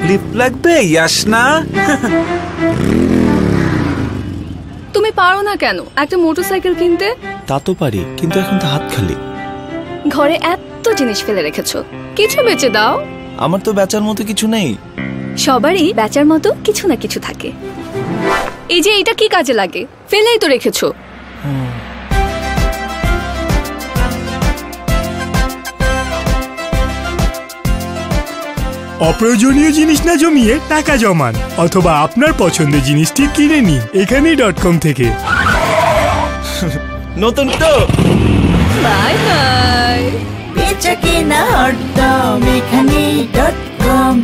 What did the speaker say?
Lift লাগবে ইয়াসনা? তুমি পারো না কেন একটা মোটরসাইকেল কিনতে? তা তো পারি, কিন্তু এখন তো হাত খালি। ঘরে এত জিনিস ফেলে রেখেছো, কিছু বেচে দাও। আমার তো বেচার মতো কিছু নেই। সবারই বেচার মতো কিছু না কিছু থাকে। এই যে এটা কি কাজে লাগে? ফেলেই তো রেখেছো। অপ্রয়োজনীয় জিনিস না জমিয়ে টাকা জমান, অথবা আপনার পছন্দের জিনিসটি কিনে নিন এখানেই.com থেকে। নতুন তো বাই বাই। বেচা কেনা হরদম এখানেই.com।